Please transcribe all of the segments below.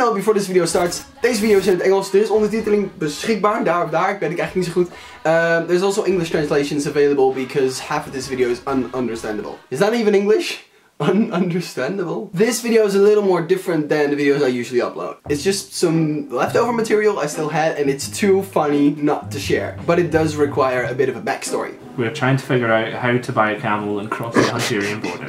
note before this video starts. Deze video is in het Engels, er is ondertiteling beschikbaar, daar of daar, weet ik eigenlijk niet zo goed. There's also English translations available because half of this video is ununderstandable. Is that even English? Ununderstandable? This video is a little more different than the videos I usually upload. It's just some leftover material I still had and it's too funny not to share. But it does require a bit of a backstory. We're trying to figure out how to buy a camel and cross the Algerian border.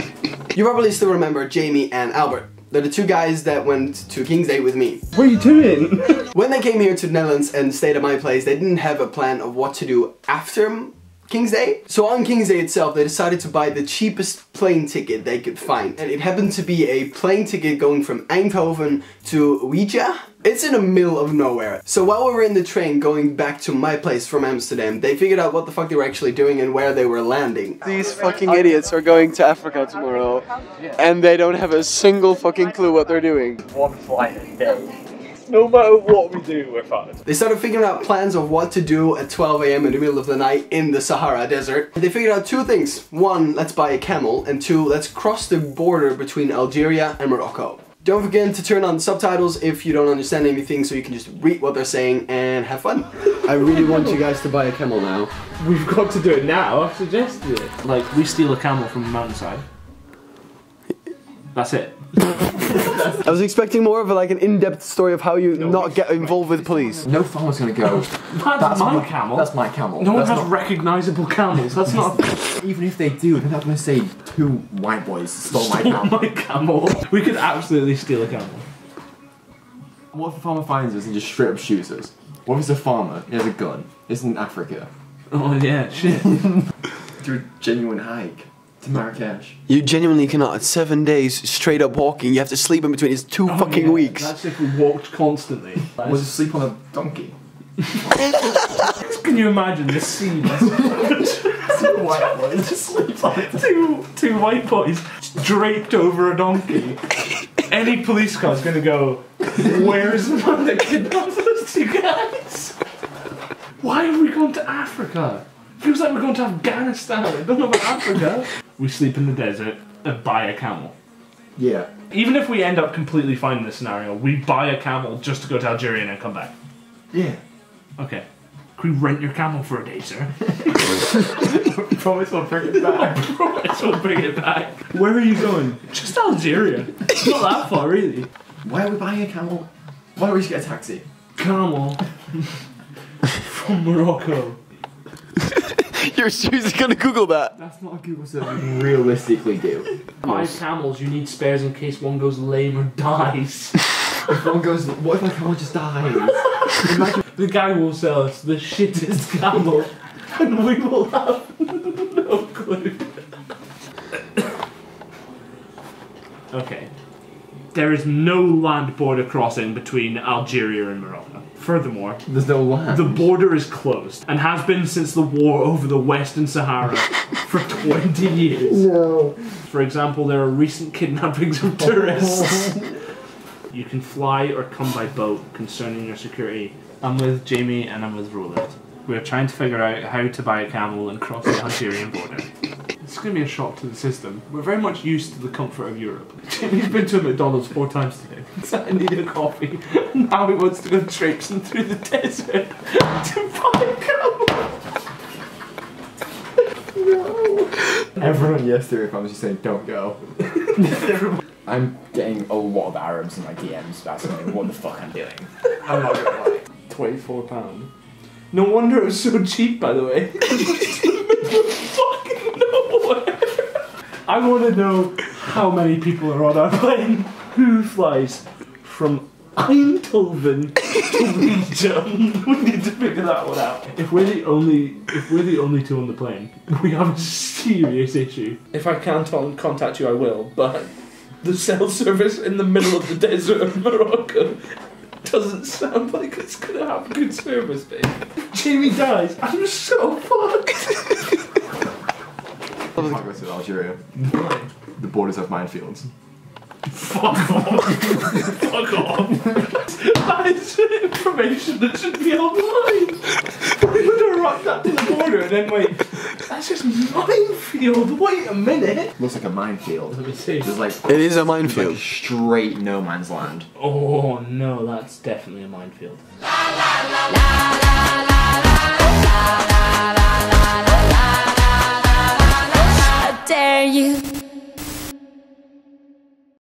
You probably still remember Jamie and Albert. They're the two guys that went to King's Day with me. What are you doing? When they came here to the Netherlands and stayed at my place, they didn't have a plan of what to do after King's Day. So on King's Day itself, they decided to buy the cheapest plane ticket they could find. And it happened to be a plane ticket going from Eindhoven to Ouija. It's in the middle of nowhere. So while we were in the train going back to my place from Amsterdam, they figured out what the fuck they were actually doing and where they were landing. These fucking idiots are going to Africa tomorrow and they don't have a single fucking clue what they're doing. One flight a day. No matter what we do, we're fucked. They started figuring out plans of what to do at 12 AM in the middle of the night in the Sahara Desert. They figured out two things. One, let's buy a camel, and two, let's cross the border between Algeria and Morocco. Don't forget to turn on subtitles if you don't understand anything so you can just read what they're saying and have fun. I really want you guys to buy a camel now. We've got to do it now, I've suggested it. Like, we steal a camel from the mountainside. That's it. I was expecting more of an in-depth story of how you not get involved with police. No farmer's gonna go. That's my camel. That's my camel. No one has recognisable camels. That's not. Even if they do, they're not gonna say two white boys stole my camel. My camel. We could absolutely steal a camel. What if a farmer finds us and just straight up shoots us? What if it's a farmer? He has a gun. It's in Africa. Oh yeah, shit. Do a genuine hike to Marrakesh. You genuinely cannot. It's 7 days straight up walking. You have to sleep in between. It's 2 fucking weeks. That's if we walked constantly. Was it sleep on a donkey? Can you imagine the scene? Two white boys just sleep on it. Two white boys draped over a donkey. Any police car's gonna go, where's the man that kidnapped those two guys? Why have we gone to Africa? Feels like we're going to Afghanistan. I don't know about Africa. We sleep in the desert and buy a camel. Yeah. Even if we end up completely fine in this scenario, we buy a camel just to go to Algeria and then come back. Yeah. Okay. Can we rent your camel for a day, sir? Promise we'll bring it back. I promise we'll bring it back. Where are you going? Just Algeria. It's not that far, really. Why are we buying a camel? Why don't we just get a taxi? Camel from Morocco. You're seriously gonna Google that? That's not a Google search we realistically do. 5 camels, you need spares in case one goes lame or dies. If one goes, what if my camel just dies? Imagine The guy will sell us the shittest camel and we will have no clue. Okay. There is no land border crossing between Algeria and Morocco. Furthermore, there's no land. the border is closed and has been since the war over the Western Sahara for 20 years. No. For example, there are recent kidnappings of tourists. You can fly or come by boat concerning your security. I'm with Jamie and I'm with Roland. We're trying to figure out how to buy a camel and cross the Algerian border. It's going to be a shock to the system. We're very much used to the comfort of Europe. Jamie's been to a McDonald's 4 times today. I needed a coffee. Now he wants to go traipsing through the desert to buy a camel. No. Everyone yesterday, if I was just saying, don't go. I'm getting a lot of Arabs in my DMs asking me what the fuck I'm doing. I'm not gonna lie. £24. No wonder it was so cheap, by the way. Fucking nowhere. I want to know how many people are on our plane. Who flies from Eindhoven to Ouija? We need to figure that one out. If we're the only two on the plane, we have a serious issue. If I can't contact you, I will. But the cell service in the middle of the desert of Morocco doesn't sound like it's gonna have good service, babe. If Jamie dies, I'm so fucked. I can't go to Algeria. The borders have minefields. Fuck off. Fuck off. That is information that should be online. We would have rocked that to the border and then wait, that's just minefield. Wait a minute. Looks like a minefield. Let me see. There's like It is a like minefield. straight no man's land. Oh no, that's definitely a minefield. How dare you